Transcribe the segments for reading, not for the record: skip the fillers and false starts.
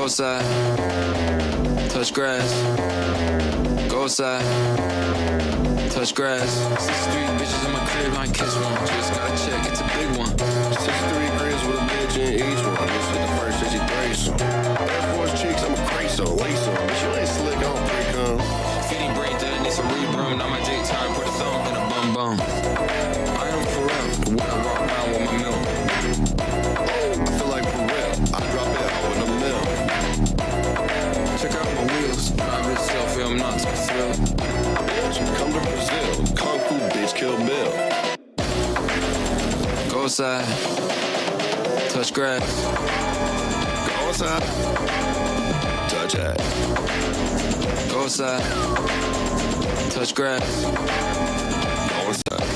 Go outside, touch grass. Go outside, touch grass. 63 bitches in my crib, I ain't kiss one. Just got a check, it's a big one. 63 grams with a bitch in each one. This is the first that you threesome. Air Force chicks, I'm a crazy lace on. But you ain't slick on pre-cum. Feeding brain dead, need some rebroom. Now my dick tired, put a thumb in a bum bum. I am for real, the way I walk around with my milk. I feel like for real, I drop it out with a mill. Check out my wheels, drive this selfie, I'm not too thrilled. Bitch, come to Brazil, Kung Fu bitch, Kill Bill. Go outside, touch grass. Go outside, touch ass. Go outside, touch grass. Go outside,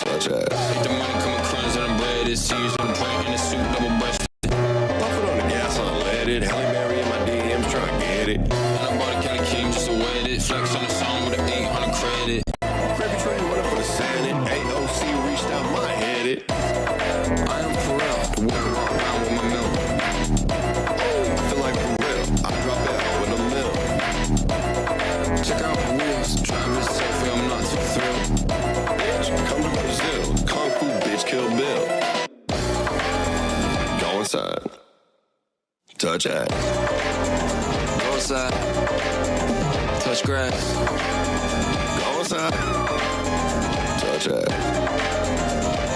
touch ass. Hit the money coming crumbs on the bread. It's seized on the print in the suit, double breasted. My foot on the gas, unleaded. Halle Berry in my DMs, try to get it. And I bought a Kelly King just to wet it. Flex on the song with an 800 credit. Crappy train running for the Senate. AOC reached out my headed. I am for real, the way I walk around with my milk. I feel like for real, I drop it out with a mill. Check out my wheels, drive this selfie, I'm not too thrilled. Bitch, come to Brazil, Kung Fu bitch, Kill Bill. Go inside, touch ass. Go outside, touch grass. Go inside, touch ass.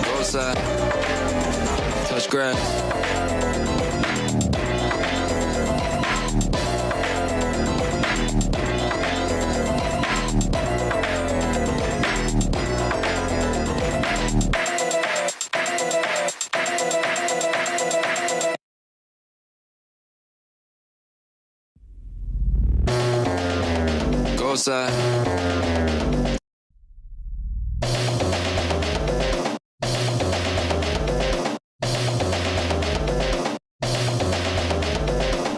Go outside, touch grass. Go outside.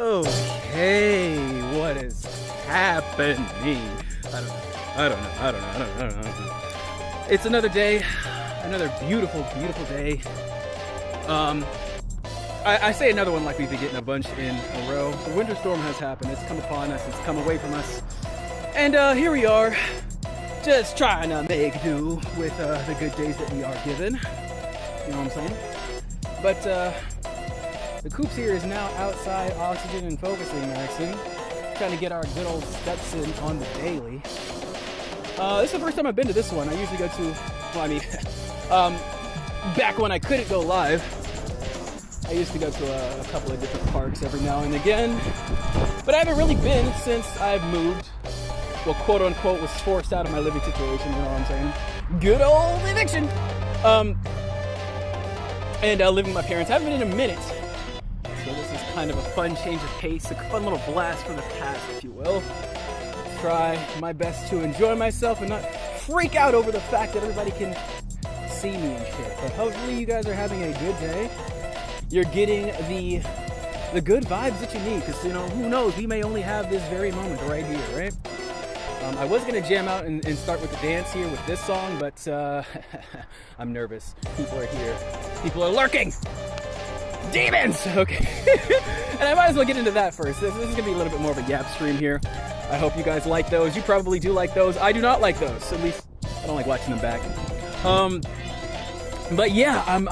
Okay, what is happening? I don't know. It's another day, another beautiful, beautiful day. I say another one like we've been getting a bunch in a row. The winter storm has happened. It's come upon us. It's come away from us. And here we are, just trying to make do with the good days that we are given. You know what I'm saying? But the Coops here is now outside, oxygen and focusing maxing, trying to get our good old steps in on the daily. This is the first time I've been to this one. I usually go to, well, I mean, back when I couldn't go live, I used to go to a couple of different parks every now and again, but I haven't really been since I've moved. Well, quote unquote, was forced out of my living situation, you know what I'm saying? Good old eviction! And living with my parents. I haven't been in a minute. So this is kind of a fun change of pace, a fun little blast from the past, if you will. Try my best to enjoy myself and not freak out over the fact that everybody can see me and shit. But hopefully you guys are having a good day. You're getting the good vibes that you need, because, you know, who knows, we may only have this very moment right here, right? I was going to jam out and start with the dance here with this song, but I'm nervous. People are here. People are lurking! Demons! Okay. And I might as well get into that first. This is going to be a little bit more of a yap stream here. I hope you guys like those. You probably do like those. I do not like those. At least I don't like watching them back. But yeah, I'm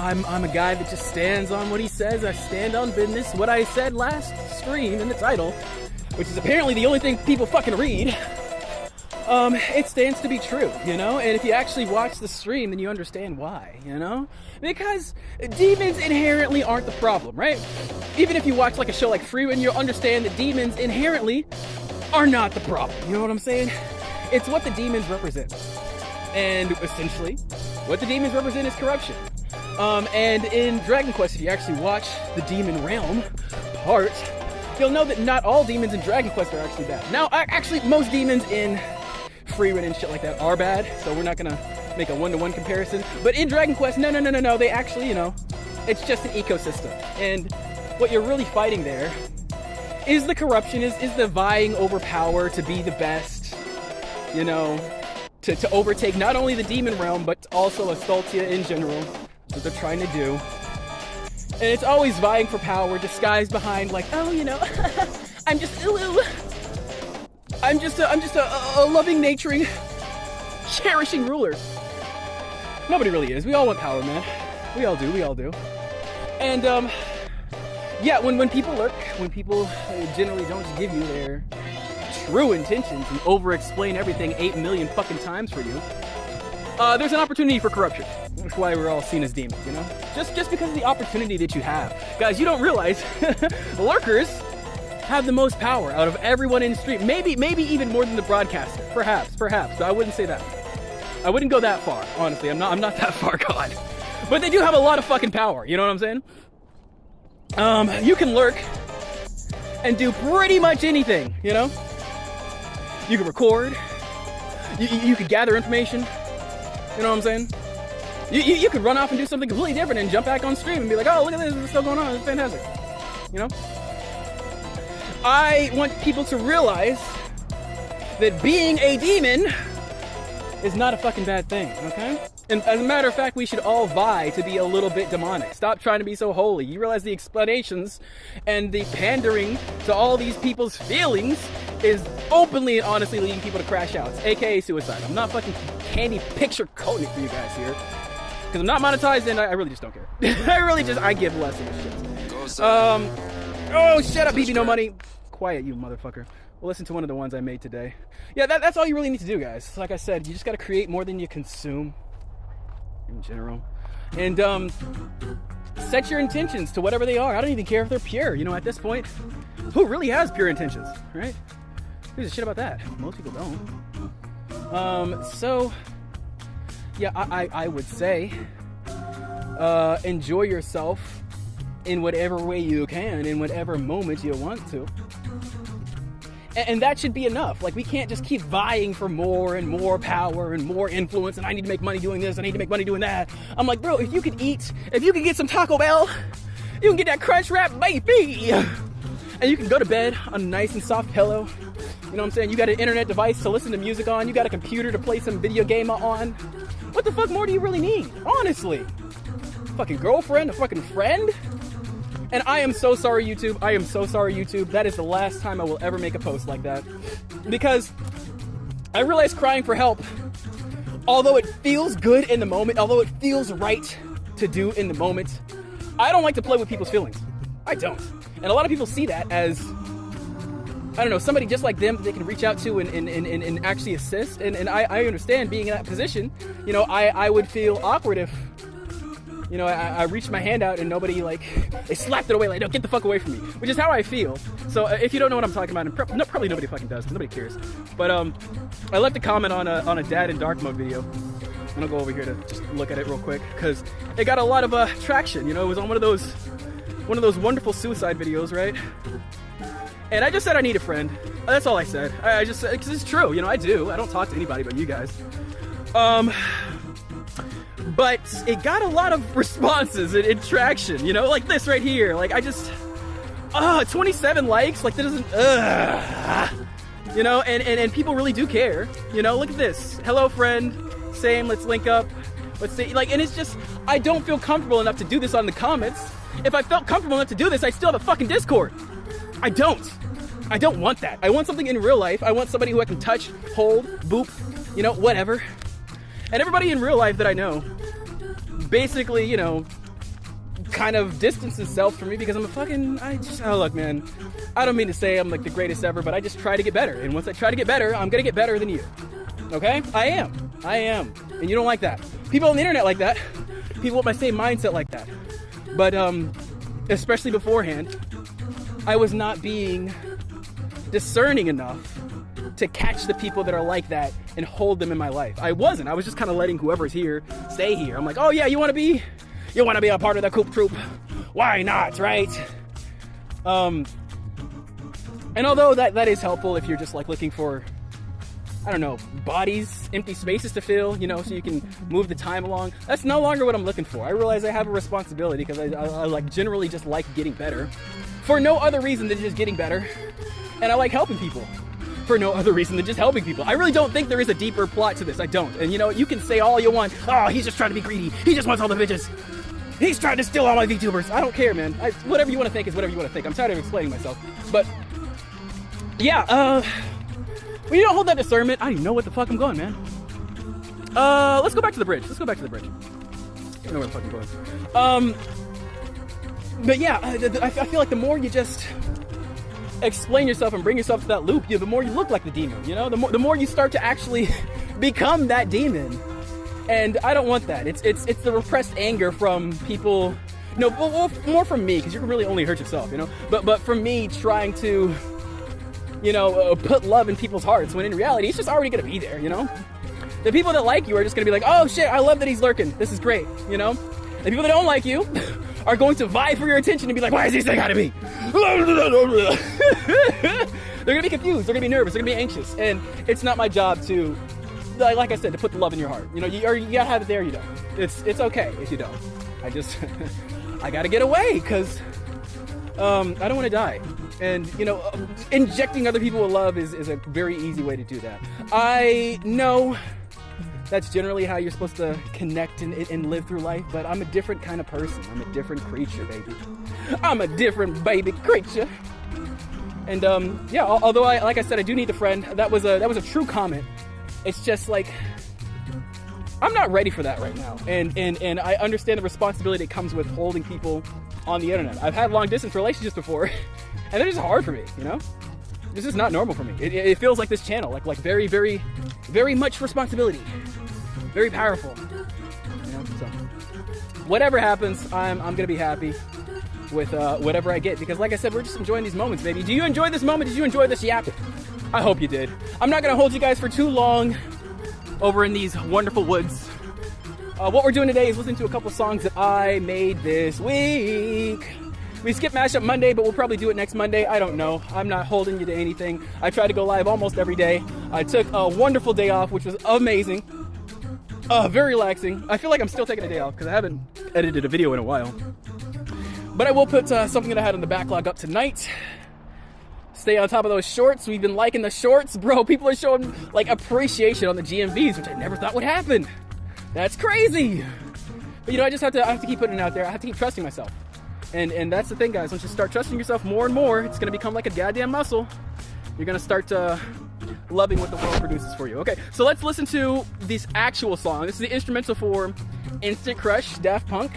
a guy that just stands on what he says. I stand on business. What I said last stream in the title, which is apparently the only thing people fucking read, it stands to be true, you know? And if you actually watch the stream, then you understand why, you know? Because demons inherently aren't the problem, right? Even if you watch like a show like Freeman, you'll understand that demons inherently are not the problem. You know what I'm saying? It's what the demons represent. And essentially, what the demons represent is corruption. And in Dragon Quest, if you actually watch the Demon Realm part, you'll know that not all demons in Dragon Quest are actually bad. Now, actually, most demons in Freeman and shit like that are bad, so we're not gonna make a one-to-one comparison. But in Dragon Quest, no, they actually, you know, it's just an ecosystem. And what you're really fighting there is the corruption, is the vying over power to be the best, you know, to overtake not only the demon realm, but also Astoltia in general. That's what they're trying to do. And it's always vying for power, disguised behind like, oh, you know, I'm just a loving, naturing, cherishing ruler. Nobody really is. We all want power, man. We all do. And yeah, when people lurk, when people generally don't just give you their true intentions and over-explain everything 8 million fucking times for you, there's an opportunity for corruption. That's why we're all seen as demons, you know? Just because of the opportunity that you have. Guys, you don't realize lurkers have the most power out of everyone in the street. Maybe even more than the broadcaster. Perhaps. But I wouldn't say that. I wouldn't go that far, honestly. I'm not that far gone. But they do have a lot of fucking power, you know what I'm saying? You can lurk and do pretty much anything, you know? You can record. You could gather information. You know what I'm saying? You could run off and do something completely different and jump back on stream and be like, oh, look at this, what's still going on, it's fantastic. You know? I want people to realize that being a demon is not a fucking bad thing, okay? And as a matter of fact, we should all vie to be a little bit demonic. Stop trying to be so holy. You realize the explanations and the pandering to all these people's feelings is openly and honestly leading people to crash outs, aka suicide. I'm not fucking candy picture coding it for you guys here, because I'm not monetized and I really just don't care. I give less of a shit. Oh, shut up, BB No Money. Quiet, you motherfucker. We'll listen to one of the ones I made today. Yeah, that's all you really need to do, guys. Like I said, you just got to create more than you consume in general. And set your intentions to whatever they are. I don't even care if they're pure. You know, at this point, who really has pure intentions, right? Who gives a shit about that? Most people don't. So, yeah, I would say enjoy yourself in whatever way you can, in whatever moment you want to. And that should be enough. Like, we can't just keep vying for more and more power and more influence, and I need to make money doing this, I need to make money doing that. I'm like, bro, if you can get some Taco Bell, you can get that crunch wrap, baby, and you can go to bed on a nice and soft pillow. You know what I'm saying? You got an internet device to listen to music on, you got a computer to play some video game on. What the fuck more do you really need? Honestly. Fucking girlfriend, a fucking friend? And I am so sorry, YouTube. I am so sorry, YouTube. That is the last time I will ever make a post like that. Because I realize crying for help, although it feels good in the moment, although it feels right to do in the moment, I don't like to play with people's feelings. I don't. And a lot of people see that as, I don't know, somebody just like them that they can reach out to and actually assist. And I understand being in that position. You know, I would feel awkward if, you know, I reached my hand out and nobody, like, they slapped it away, like, no, get the fuck away from me, which is how I feel. So if you don't know what I'm talking about, and probably nobody fucking does, because nobody cares. But I left a comment on a Dad in Dark Mode video, and I'll go over here to just look at it real quick, because it got a lot of traction. You know, it was on one of those wonderful suicide videos, right? And I just said I need a friend. That's all I said. I just said, because it's true, you know, I do. I don't talk to anybody but you guys. But it got a lot of responses and traction, you know, like this right here. Like, I just, 27 likes, like, that doesn't, you know, and people really do care, you know. Look at this. Hello, friend. Same, let's link up. Let's see, like, and it's just, I don't feel comfortable enough to do this on the comments. If I felt comfortable enough to do this, I still have a fucking Discord. I don't want that. I want something in real life. I want somebody who I can touch, hold, boop, you know, whatever. And everybody in real life that I know basically, you know, kind of distance themselves from me because I'm look, man, I don't mean to say I'm like the greatest ever, but I just try to get better. And once I try to get better, I'm gonna get better than you. Okay? I am. And you don't like that. People on the internet like that. People with my same mindset like that. But, especially beforehand, I was not being discerning enough to catch the people that are like that and hold them in my life. I wasn't. I was just kind of letting whoever's here stay here. I'm like, oh yeah, you want to be a part of the Coop Troop? Why not, right? And although that is helpful if you're just like looking for, I don't know, bodies, empty spaces to fill, you know, so you can move the time along. That's no longer what I'm looking for. I realize I have a responsibility because I like generally just like getting better for no other reason than just getting better. And I like helping people for no other reason than just helping people. I really don't think there is a deeper plot to this. I don't. And you know, you can say all you want. Oh, he's just trying to be greedy. He just wants all the bitches. he's trying to steal all my VTubers. I don't care, man. Whatever you want to think is whatever you want to think. I'm tired of explaining myself. But, yeah, when you don't hold that discernment, I don't even know what the fuck I'm going, man. Let's go back to the bridge. I don't know where the fuck I'm going. But yeah, I feel like the more you just explain yourself and bring yourself to that loop, the more you look like the demon, you know? The more you start to actually become that demon. And I don't want that. It's the repressed anger from people. No, well, more from me, because you can really only hurt yourself, you know? But from me trying to, you know, put love in people's hearts, when in reality, it's just already going to be there, you know? The people that like you are just going to be like, oh shit, I love that he's lurking. This is great, you know? The people that don't like you are going to vie for your attention and be like, why is he saying hi to me? They're going to be confused. They're going to be nervous. They're going to be anxious. And it's not my job to, like I said, to put the love in your heart. You know, you got to have it there, you don't. It's okay if you don't. I got to get away because I don't want to die. And, you know, injecting other people with love is a very easy way to do that. I know that's generally how you're supposed to connect and live through life, but I'm a different kind of person. I'm a different creature, baby. I'm a different baby creature. And yeah, although like I said, I do need a friend. That was a true comment. It's just like, I'm not ready for that right now. And I understand the responsibility that comes with holding people on the internet. I've had long distance relationships before, and they're just hard for me, you know? This is not normal for me. It feels like this channel, like very, very, very much responsibility. Very powerful. You know, so whatever happens, I'm gonna be happy with whatever I get, because like I said, we're just enjoying these moments, baby. Do you enjoy this moment? Did you enjoy this yap? I hope you did. I'm not gonna hold you guys for too long over in these wonderful woods. What we're doing today is listening to a couple songs that I made this week. We skipped Mashup Monday, but we'll probably do it next Monday. I don't know. I'm not holding you to anything. I try to go live almost every day. I took a wonderful day off, which was amazing. Very relaxing. I feel like I'm still taking a day off because I haven't edited a video in a while. But I will put something that I had on the backlog up tonight. Stay on top of those shorts. We've been liking the shorts. Bro, people are showing like appreciation on the GMVs, which I never thought would happen. That's crazy. But you know, I have to keep putting it out there. I have to keep trusting myself. And that's the thing, guys. Once you start trusting yourself more and more, it's going to become like a goddamn muscle. You're going to start loving what the world produces for you. Okay, so let's listen to this actual song. This is the instrumental for Instant Crush, Daft Punk,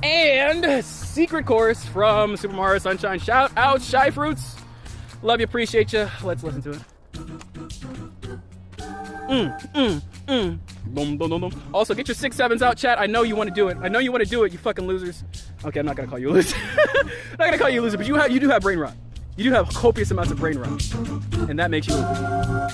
and Secret Chorus from Super Mario Sunshine. Shout out, Shy Fruits. Love you, appreciate you. Let's listen to it. Boom, boom, boom, boom. Also, get your 6-7s out, chat. I know you want to do it. I know you want to do it, you fucking losers. Okay, I'm not gonna call you a loser. I'm not gonna call you a loser, but you do have brain rot. You do have copious amounts of brain rot, and that makes you a loser.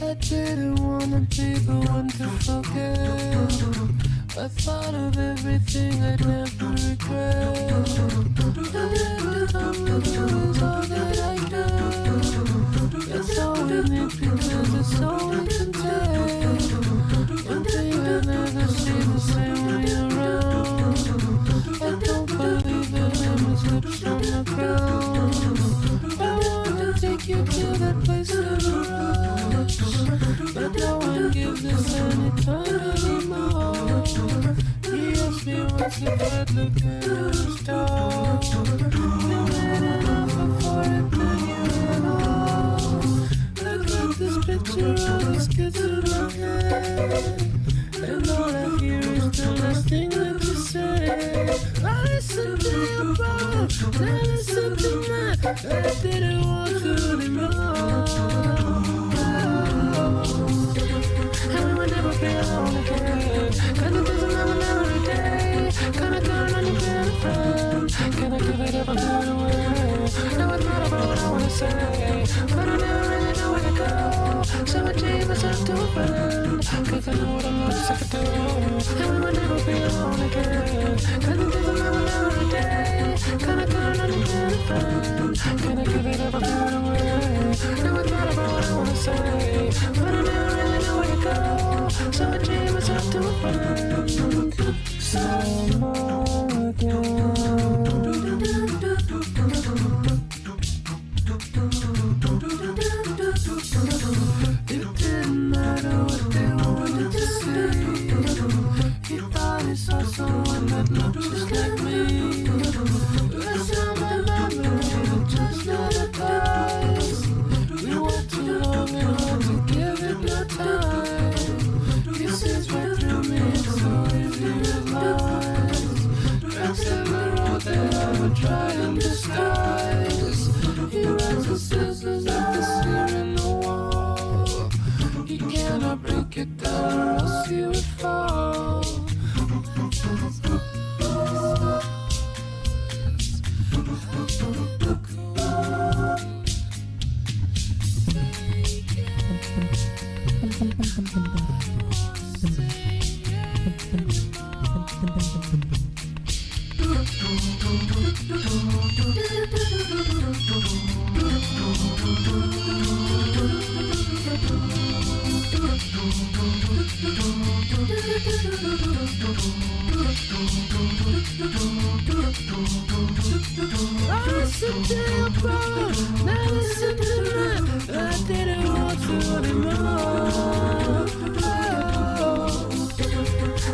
I didn't wanna be the one to forget. I thought of everything I'd never regret. All that I do. It's all we need because it's all we can take. One thing I never see the same when you're around. I don't believe it when my slips on the ground. I wanna take you to that place of a rush, but no one gives us any time anymore. He asked me once if I'd look at the stars. You made an offer for it, then you ran off. I got this picture of us kids in my head, and all I hear is the last thing that you say. I listened to your phone, then I listened to mine. I didn't want to anymore. And we would never be alone again. Cause it doesn't matter every day. Can I count on you being a friend? Can I give it up and do it away? Now it's not about what I wanna say, but I never really know where to go. So I change myself to a friend, cause I know what I'm not sick of doing. And we would never be alone again. Cause it doesn't matter every day. Can I count on you being a friend? Can I give it up and do it away? Now it's not about what I wanna say, but I never really know where to go. So I change myself to a friend. Summer again. just like me. It's not my memory, just not a past. We walked too long and hard to give it no time. He sees right through me, it's so easy to lies. Cracks in the road that I would try and disguise. He writes the scissors at the sear in the wall. He cannot break it down or else he would fall. Listen to your brother, now listen to me. I didn't want to anymore.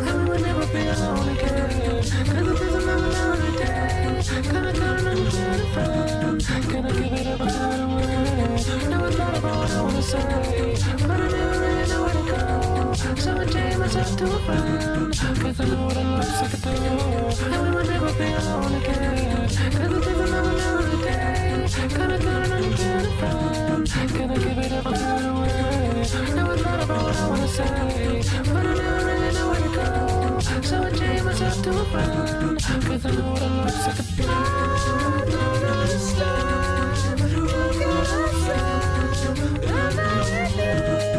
And we'll never be alone again. Cause it doesn't matter another day. Gonna count on you being a friend. Gonna give it up another way. Now I thought about what I wanna say, but I never really know where to go. So I chained myself to a friend, cause I know what it looks like to do. And we will never be alone again. Cause it doesn't matter another day. Gonna count on you being a friend. Gonna give it up another way. Now I thought about what I wanna say, but I never really know where to go. So I chained myself to a friend, cause I know what it looks like to do. I don't understand. What can I say? I'm not with you. Once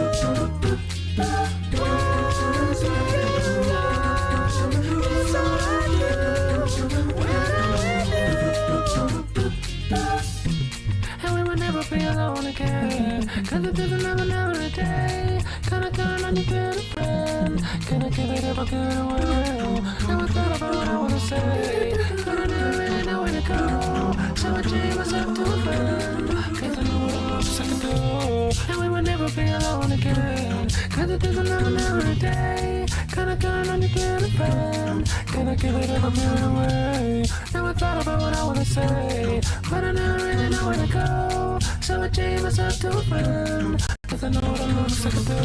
again, love is all I do when I'm with you. And we will never be alone again. Cause it doesn't have another day. Gonna count on you being a friend. Gonna give it up a good way. Now I thought about what I wanna say, but I never really know where to go. So I chained myself to a friend, cause I know what it looks like to do. And we will never be alone again. Cause it doesn't have another day. Gonna count on you being a friend. Gonna give it up a good way. Now I thought about what I wanna say, but I never really know where to go. So I chained myself to a friend, cause I know what it looks like to do.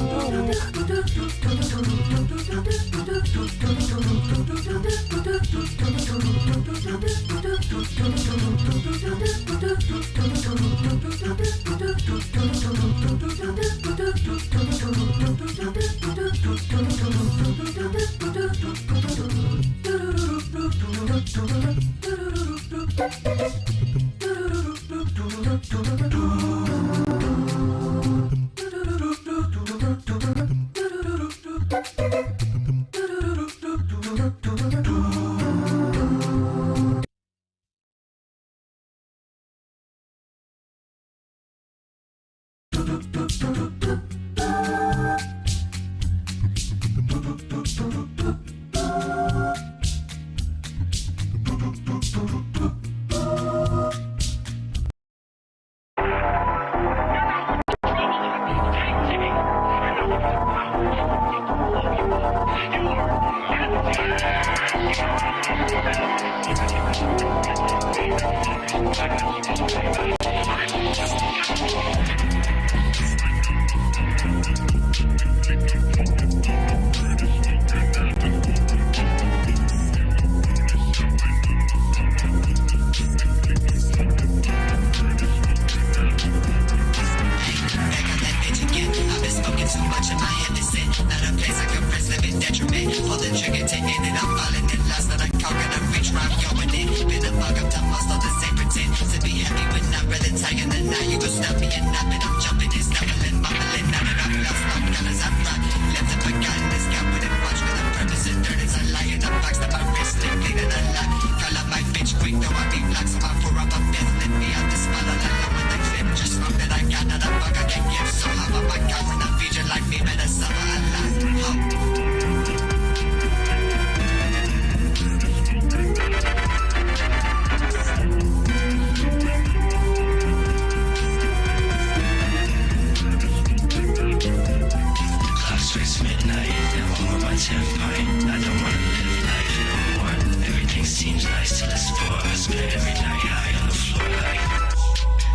Every night high on the floor like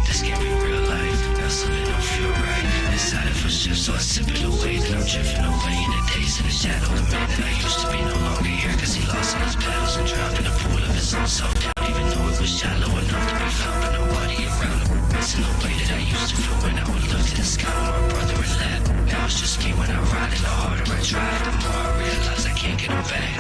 this can't be real life. Now something don't feel right. Decided for shift, so I sip it away. Then I'm drifting away in the days in the shadow. The man that I used to be no longer here, cause he lost all his battles and drowned in a pool of his own self-doubt. Even though it was shallow enough to be found, but nobody around him. Missing the way that I used to feel when I would look to the sky with my brother and laugh. Now it's just me when I ride, and the harder I try, the more I realize I can't get him back.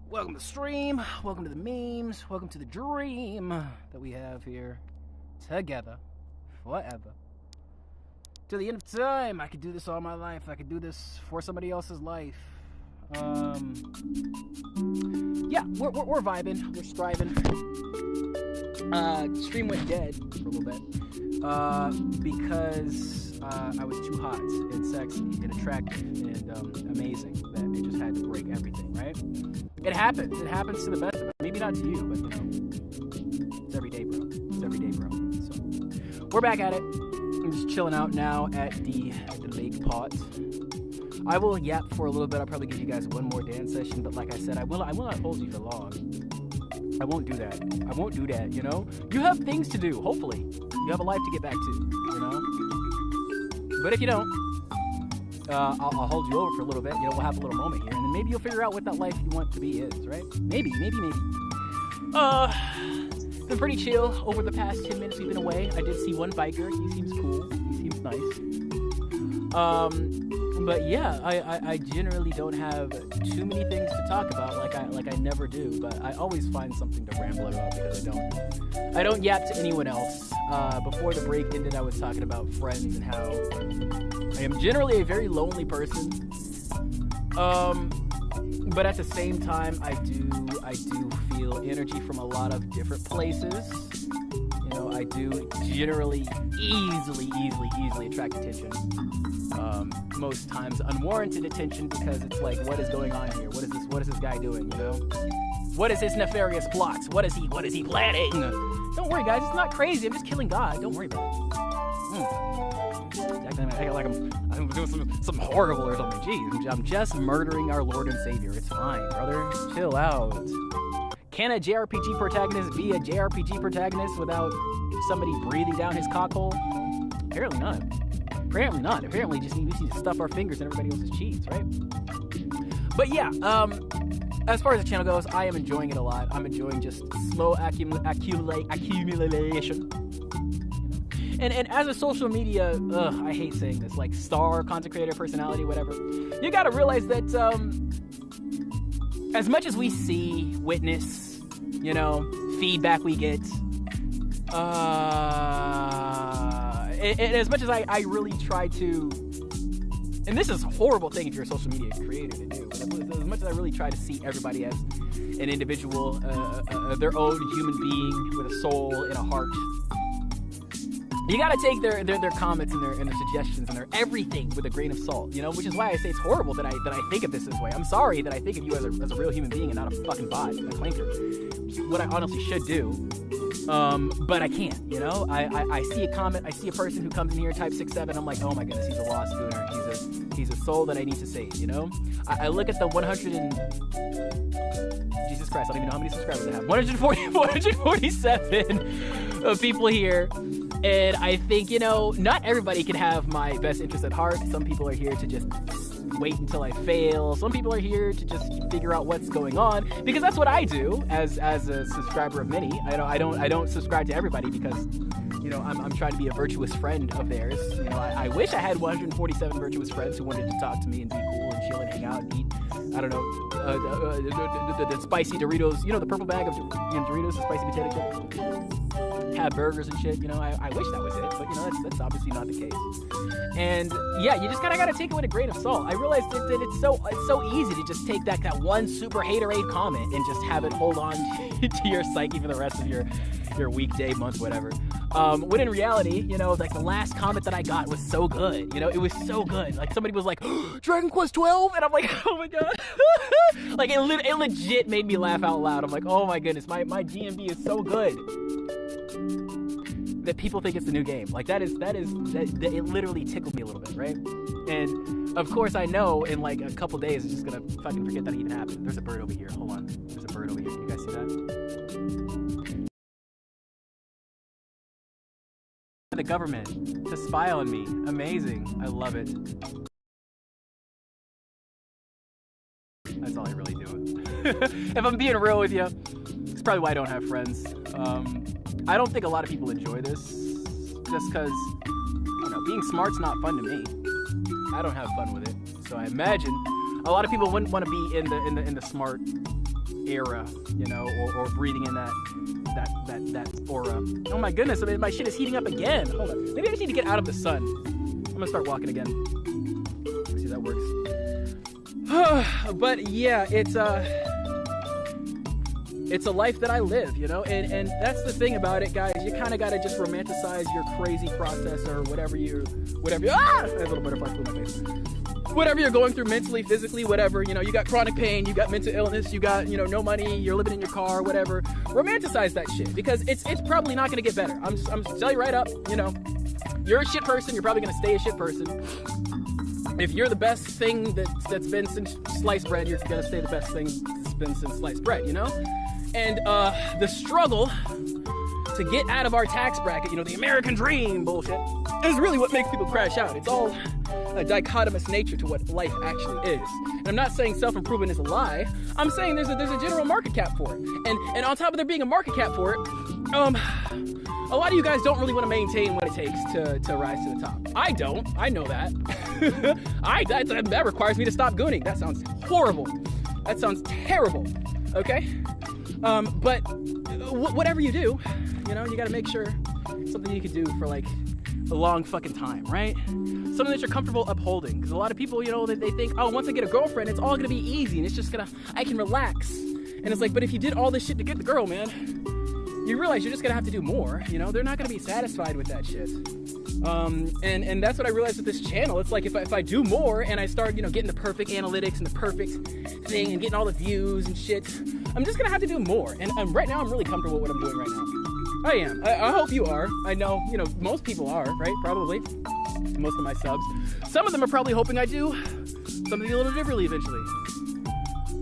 Welcome to the stream, welcome to the memes, welcome to the dream that we have here together forever. To the end of time, I could do this all my life. I could do this for somebody else's life. Yeah, we're vibing, we're striving. Stream went dead for a little bit because I was too hot and sexy and attractive and amazing that it just had to break everything, right? It happens. It happens to the best of us. Maybe not to you, but you know, it's every day, bro. It's every day, bro. So we're back at it. I'm just chilling out now at the lake pot. I will yap for a little bit. I'll probably give you guys one more dance session, but like I said, I will not hold you for long. I won't do that. I won't do that, you know? You have things to do, hopefully. You have a life to get back to, you know? But if you don't, I'll hold you over for a little bit. You know, we'll have a little moment here, and then maybe you'll figure out what that life you want to be is, right? Maybe. Been pretty chill over the past 10 minutes we've been away. I did see one biker. He seems cool. He seems nice. But yeah, I generally don't have too many things to talk about, like I never do. But I always find something to ramble about because I don't yap to anyone else. Before the break ended, I was talking about friends and how I am generally a very lonely person. But at the same time, I do feel energy from a lot of different places. You know, I do generally easily attract attention. Most times unwarranted attention because it's like, what is going on here? What is this guy doing, you know? What is his nefarious plots? What is he planning? Don't worry, guys, it's not crazy. I'm just killing God. Don't worry about it. I like I'm doing something horrible or something. Jeez, I'm just murdering our Lord and Savior. It's fine, brother. Chill out. Can a JRPG protagonist be a JRPG protagonist without somebody breathing down his cockhole? Apparently not. Apparently we just need to stuff our fingers in everybody else's cheeks, right? But yeah, as far as the channel goes, I am enjoying it a lot. I'm enjoying just slow accumulation. And as a social media, I hate saying this, like star, content creator, personality, whatever, you gotta realize that as much as we see, witness, you know, feedback we get, and as much as I really try to, and this is a horrible thing if you're a social media creator to do, but as much as I really try to see everybody as an individual, their own human being with a soul and a heart, you gotta take their comments and their suggestions and their everything with a grain of salt, you know, which is why I say it's horrible that I think of this way. I'm sorry that I think of you as a real human being and not a fucking bot, a clanker, which is what I honestly should do. But I can't, you know? I see a comment, I see a person who comes in here, type 6'7", I'm like, oh my goodness, he's a lost gooner. He's a soul that I need to save, you know? I look at the 100 and... Jesus Christ, I don't even know how many subscribers I have. 147 people here. And I think, you know, not everybody can have my best interest at heart. Some people are here to just wait until I fail. Some people are here to just figure out what's going on, because that's what I do as a subscriber of many. I don't subscribe to everybody because, you know, I'm trying to be a virtuous friend of theirs. You know, I wish I had 147 virtuous friends who wanted to talk to me and be cool and chill and hang out and eat I don't know, the spicy Doritos, you know, the purple bag of Doritos, the spicy potato chip, have burgers and shit, you know, I wish that was it, but you know, that's obviously not the case. And yeah, you just kind of got to take it with a grain of salt. I realized that it's so easy to just take that one super haterade comment and just have it hold on to your psyche for the rest of your weekday, month, whatever. When in reality, you know, like the last comment that I got was so good, you know, it was so good. Like somebody was like, Dragon Quest 12, and I'm like, oh my god. Like it legit made me laugh out loud. I'm like, oh my goodness, my GMB is so good that people think it's the new game. Like that it literally tickled me a little bit, right? And of course I know in like a couple days it's just gonna fucking forget that it even happened. There's a bird over here. Hold on. There's a bird over here. You guys see that? The government to spy on me. Amazing. I love it. That's all I really do. If I'm being real with you, it's probably why I don't have friends. I don't think a lot of people enjoy this just because, you know, being smart's not fun to me. I don't have fun with it. So I imagine a lot of people wouldn't want to be in the smart era, you know, or breathing in that aura. Oh my goodness, I mean, my shit is heating up again. Hold on. Maybe I just need to get out of the sun. I'm gonna start walking again. Let's see if that works. But yeah, it's a life that I live, you know, and that's the thing about it, guys. You kind of got to just romanticize your crazy process or whatever you I have a little butterfly flew in my face. Whatever you're going through mentally, physically, whatever, you know, you got chronic pain, you got mental illness, you got, you know, no money, you're living in your car, whatever. Romanticize that shit because it's probably not going to get better. I'm telling you right up, you know, you're a shit person, you're probably going to stay a shit person. If you're the best thing that's been since sliced bread, you're going to stay the best thing that's been since sliced bread, you know? And the struggle to get out of our tax bracket, you know, the American dream bullshit, is really what makes people crash out. It's all a dichotomous nature to what life actually is. And I'm not saying self-improvement is a lie. I'm saying there's a general market cap for it. And on top of there being a market cap for it, a lot of you guys don't really want to maintain what it takes to rise to the top. I don't. I know that. That requires me to stop gooning. That sounds horrible. That sounds terrible. Okay? But whatever you do, you know, you got to make sure something you can do for like a long fucking time, right? Something that you're comfortable upholding. Because a lot of people, you know, they think, oh, once I get a girlfriend, it's all gonna be easy and it's just I can relax. And it's like, but if you did all this shit to get the girl, man, you realize you're just gonna have to do more. You know, they're not gonna be satisfied with that shit. And that's what I realized with this channel. It's like if I do more and I start, you know, getting the perfect analytics and the perfect thing and getting all the views and shit, I'm just gonna have to do more. And right now I'm really comfortable with what I'm doing right now. I am. I hope you are. I know, you know, most people are, right? Probably. Most of my subs. Some of them are probably hoping I do something a little differently eventually.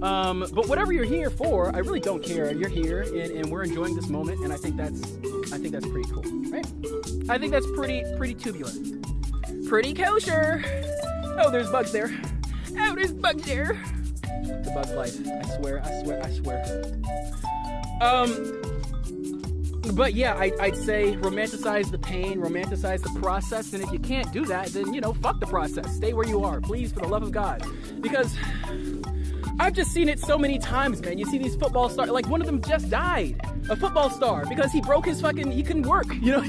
But whatever you're here for, I really don't care. You're here and we're enjoying this moment, and I think that's pretty cool, right? I think that's pretty tubular. Pretty kosher. Oh, there's bugs there. Oh, there's bugs there. The bug's life. I swear. But yeah, I'd say romanticize the pain, romanticize the process, and if you can't do that, then, you know, fuck the process. Stay where you are, please, for the love of God. Because I've just seen it so many times, man. You see these football stars, like one of them just died, a football star, because he broke his fucking, he couldn't work. You know,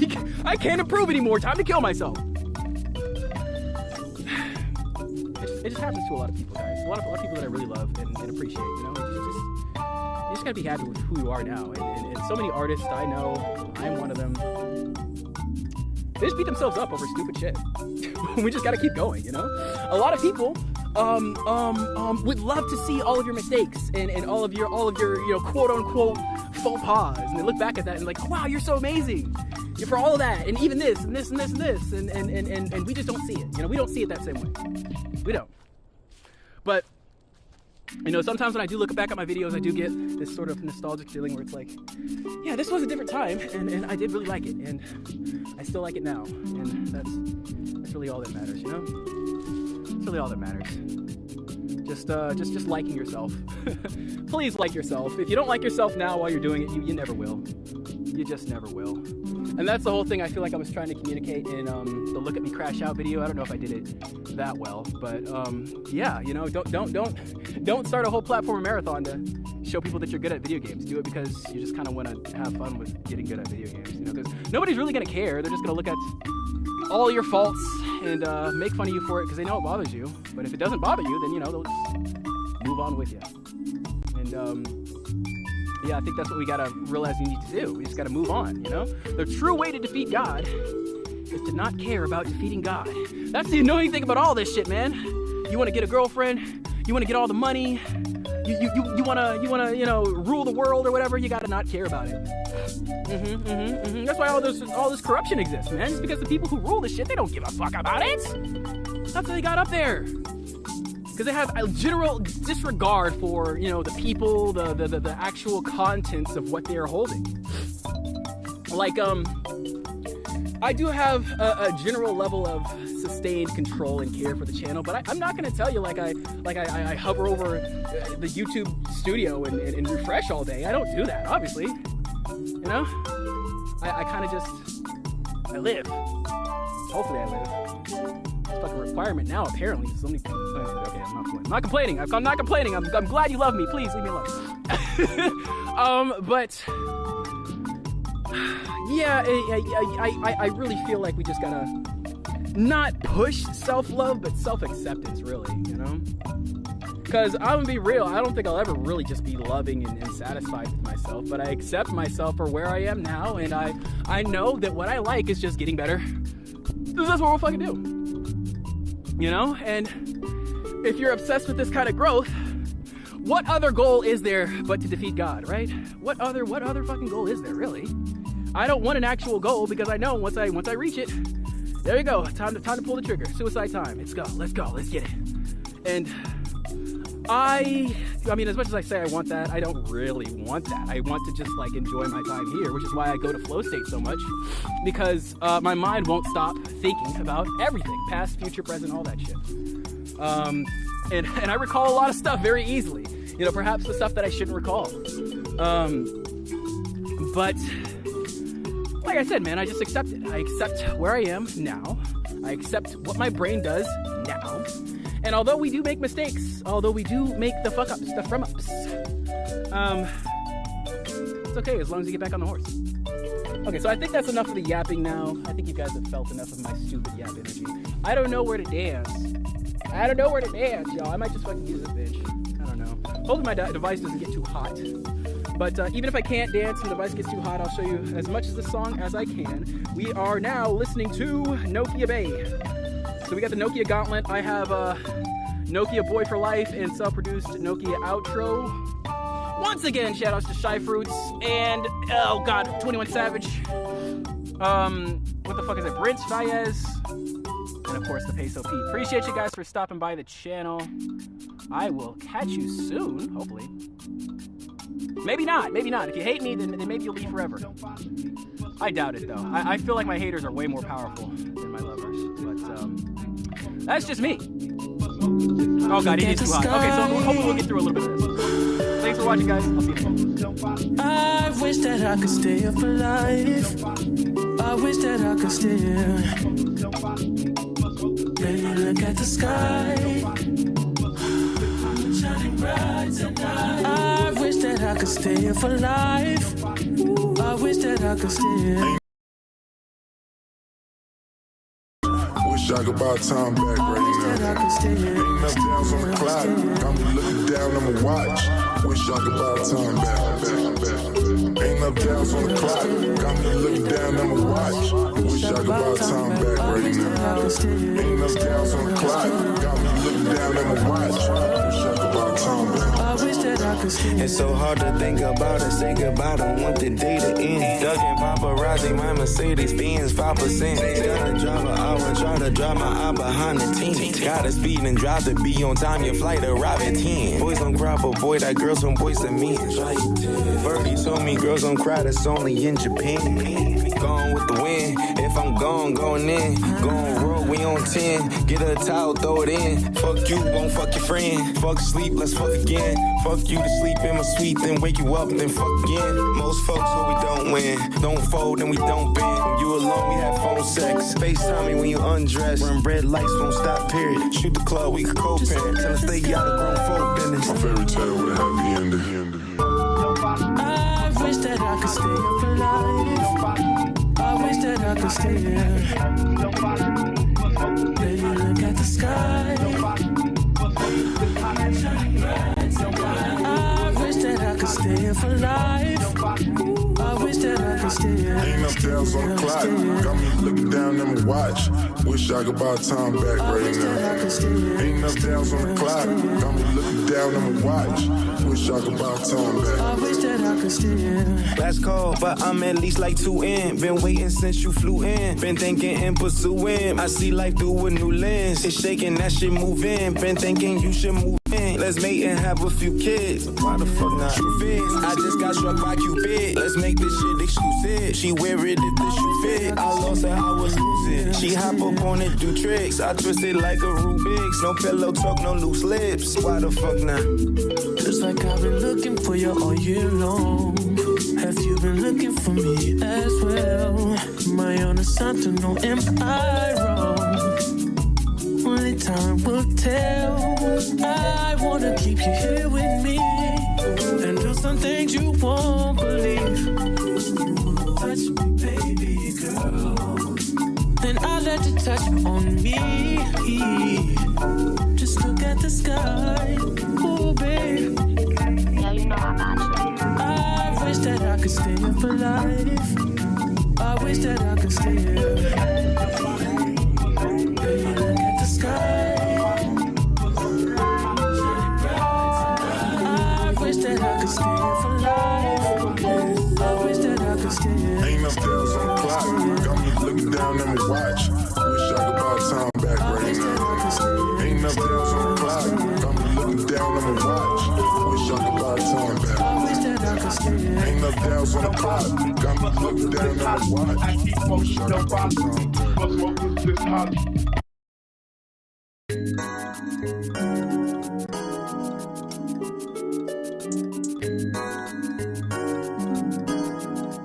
I can't improve anymore, time to kill myself. It just happens to a lot of people, guys. A lot of people that I really love and appreciate, you know. You just gotta be happy with who you are now. And so many artists I know, I'm one of them, they just beat themselves up over stupid shit. We just gotta keep going, you know? A lot of people would love to see all of your mistakes and all of your you know, quote unquote faux pas, and they look back at that and like, oh, wow, you're so amazing. You're for all of that, and even this and this and this and this, and we just don't see it. You know, we don't see it that same way. We don't. But you know, sometimes when I do look back at my videos, I do get this sort of nostalgic feeling where it's like, yeah, this was a different time, and I did really like it, and I still like it now, and that's really all that matters, you know? It's really all that matters. Just liking yourself. Please like yourself. If you don't like yourself now while you're doing it, you never will. You just never will. And that's the whole thing I feel like I was trying to communicate in the Look at Me Crash Out video. I don't know if I did it that well, but yeah, you know, don't start a whole platform marathon to show people that you're good at video games. Do it because you just kind of want to have fun with getting good at video games, you know, because nobody's really gonna care. They're just gonna look at all your faults and make fun of you for it because they know it bothers you. But if it doesn't bother you, then, you know, they'll just move on with you. And yeah, I think that's what we gotta realize we need to do. We just gotta move on, you know? The true way to defeat God is to not care about defeating God. That's the annoying thing about all this shit, man. You wanna get a girlfriend, you wanna get all the money, you wanna, you know, rule the world or whatever, you gotta not care about it. That's why all this corruption exists, man. It's because the people who rule this shit, they don't give a fuck about it. That's how they got up there. Because they have a general disregard for, you know, the people, the actual contents of what they are holding. Like, I do have a general level of sustained control and care for the channel, but I'm not going to tell you like I hover over the YouTube studio and refresh all day. I don't do that, obviously. You know? I kind of just, I live. Hopefully I live. It's like a requirement now, apparently. It's only, okay, I'm not complaining. I'm not complaining. I'm glad you love me. Please leave me alone. But yeah, I really feel like we just gotta not push self-love, but self-acceptance, really, you know? Because I'm gonna be real, I don't think I'll ever really just be loving and satisfied with myself, but I accept myself for where I am now, and I know that what I like is just getting better. That's what we'll fucking do. You know? And if you're obsessed with this kind of growth, what other goal is there but to defeat God, right? What other fucking goal is there, really? I don't want an actual goal because I know once I reach it, there you go. Time to pull the trigger. Suicide time. Let's go. Let's get it. And I mean, as much as I say I want that, I don't really want that. I want to just like enjoy my time here, which is why I go to flow state so much, because my mind won't stop thinking about everything, past, future, present, all that shit. And I recall a lot of stuff very easily. You know, perhaps the stuff that I shouldn't recall. But like I said, man, I just accept it. I accept where I am now. I accept what my brain does now. And although we do make mistakes, although we do make the fuck-ups, the from-ups, it's okay as long as you get back on the horse. Okay, so I think that's enough of the yapping now. I think you guys have felt enough of my stupid yap energy. I don't know where to dance. Y'all. I might just fucking use this bitch. I don't know. Hopefully my device doesn't get too hot. But even if I can't dance and the device gets too hot, I'll show you as much of the song as I can. We are now listening to Nokia Bay. So we got the Nokia Gauntlet. I have Nokia Boy for Life and self-produced Nokia Outro. Once again, shoutouts to Shy Fruits and, oh god, 21 Savage. What the fuck is it? Brent Fayez. And of course, the Peso Pete. Appreciate you guys for stopping by the channel. I will catch you soon, hopefully. Maybe not. If you hate me, then maybe you'll leave forever. I doubt it, though. I feel like my haters are way more powerful than my lovers. But, that's just me. Oh god, it is too hot. Okay, so hopefully we'll get through a little bit of this. Thanks for watching, guys. I'll see you. I wish that I could stay up for life. I wish that I could stay here. Baby, look at the sky. Shining bright tonight. I wish that I could stay here for life. I wish that I could stay here. Wish I could buy time back right now. Ain't enough downs on the clock. I'm looking down on my watch. Wish I could buy time back. Ain't enough downs on the clock. Got me looking down on my watch. Wish I could buy time back right now. Ain't enough downs on the clock. Got me looking down on my watch. Wish I could buy time back. It's so hard to think about it, say goodbye, don't want the day to end. Ducking paparazzi, my Mercedes Benz 5%. Gotta drive an hour, try to drive my eye behind the 10. Gotta speed and drive to be on time, your flight arrive at 10. Boys don't cry for boy, that girls from boys to men. Birdie told me girls don't cry, that's only in Japan. Gone with the wind, if I'm gone, going in. Gone roll, we on 10. Get a towel, throw it in. Fuck you, won't fuck your friend. Fuck sleep, let's fuck again. Fuck you, to sleep in my suite, then wake you up, then fuck again. Most folks who we don't win, don't fold, and we don't bend. When you alone, we have phone sex. FaceTime me when you undress. Run red lights, won't stop, period. Shoot the club, we could co-parent. Tell us stay out of grown folk business. My fairy tale with a happy ending. I wish that I could stay here for life. I wish that I could stay here. Baby, look at the sky. I wish that I could stay here for life. I wish that I could stay here. Ain't enough days on the clock. Got me looking down at my watch. Wish I could buy time back right now. Ain't enough days on the clock. Got me looking down at my watch. Wish I could buy time back. I wish that I could stay here. Last call, but I'm at least like 2 in. Been waiting since you flew in. Been thinking and pursuing. I see life through a new lens. It's shaking, that shit move in. Been thinking you should move in. Let's mate and have a few kids. Why the fuck not? Truth is, I just got struck by Cupid. Let's make this shit exclusive. She wear it if the shoe fit. I lost her, I was losing. She hop up on it, do tricks. I twist it like a Rubik's. No pillow talk, no loose lips. Why the fuck not? Just like I've been looking for you all year long. Have you been looking for me as well? Am I on a something or am I wrong? Only time will tell. I wanna keep you here with me and do some things you won't believe. Touch me, baby girl. Then I let you touch on me. Just look at the sky, oh babe. Yeah, you know I got you. I wish that I could stay here for life. I wish that I could stay here. Baby, look at the sky. I wish that I could stay here for life. I wish that I could stay here. Ain't enough days on the clock. Got me looking down at my watch. Wish I could buy time back right now. Ain't enough days on the clock. Got me looking down at my watch. Wish I could buy time back. Ain't enough days on the clock. Got me looking down at my watch. Wish I could buy time back.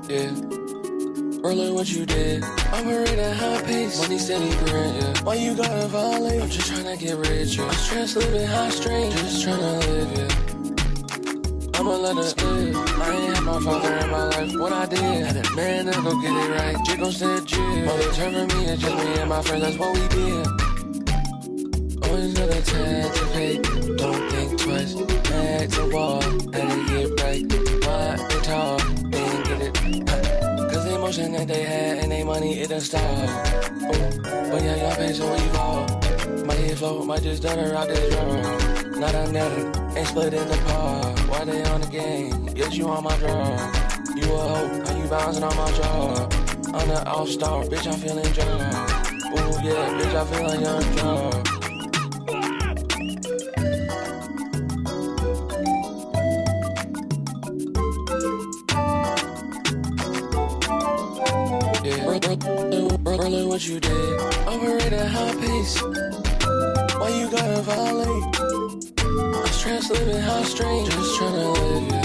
Yeah. Rollin' what you did. Operate at high pace. Money steady grin, yeah. Why you gotta violate? I'm just tryna get rich, yeah. I'm stressed, living high strain. Just tryna live, yeah. I'ma let her live. I ain't had my father in my life. What I did, had a man to go get it right. Chick gon' stay jig. Mother turned for me and just me and my friends. That's what we did. Always got a tad to pay. Don't think twice. Back to wall. Had to get right. Why they talk? They ain't get it. Cause the emotion that they had and they money, it done stop. But yeah, y'all pay so evolve. My head flow, might just done her out this road. Not a netter, ain't split in the par. Why they on the game? Yes, you on my draw. You a hoe, how you bouncing on my jaw? I'm the all-star, bitch, I'm feeling draw. Ooh, yeah, bitch, I feel like young draw. Rollin' what you did. Operate at high pace. Why you gotta violate? I'm stressed, living high strain. Just tryna live, yeah.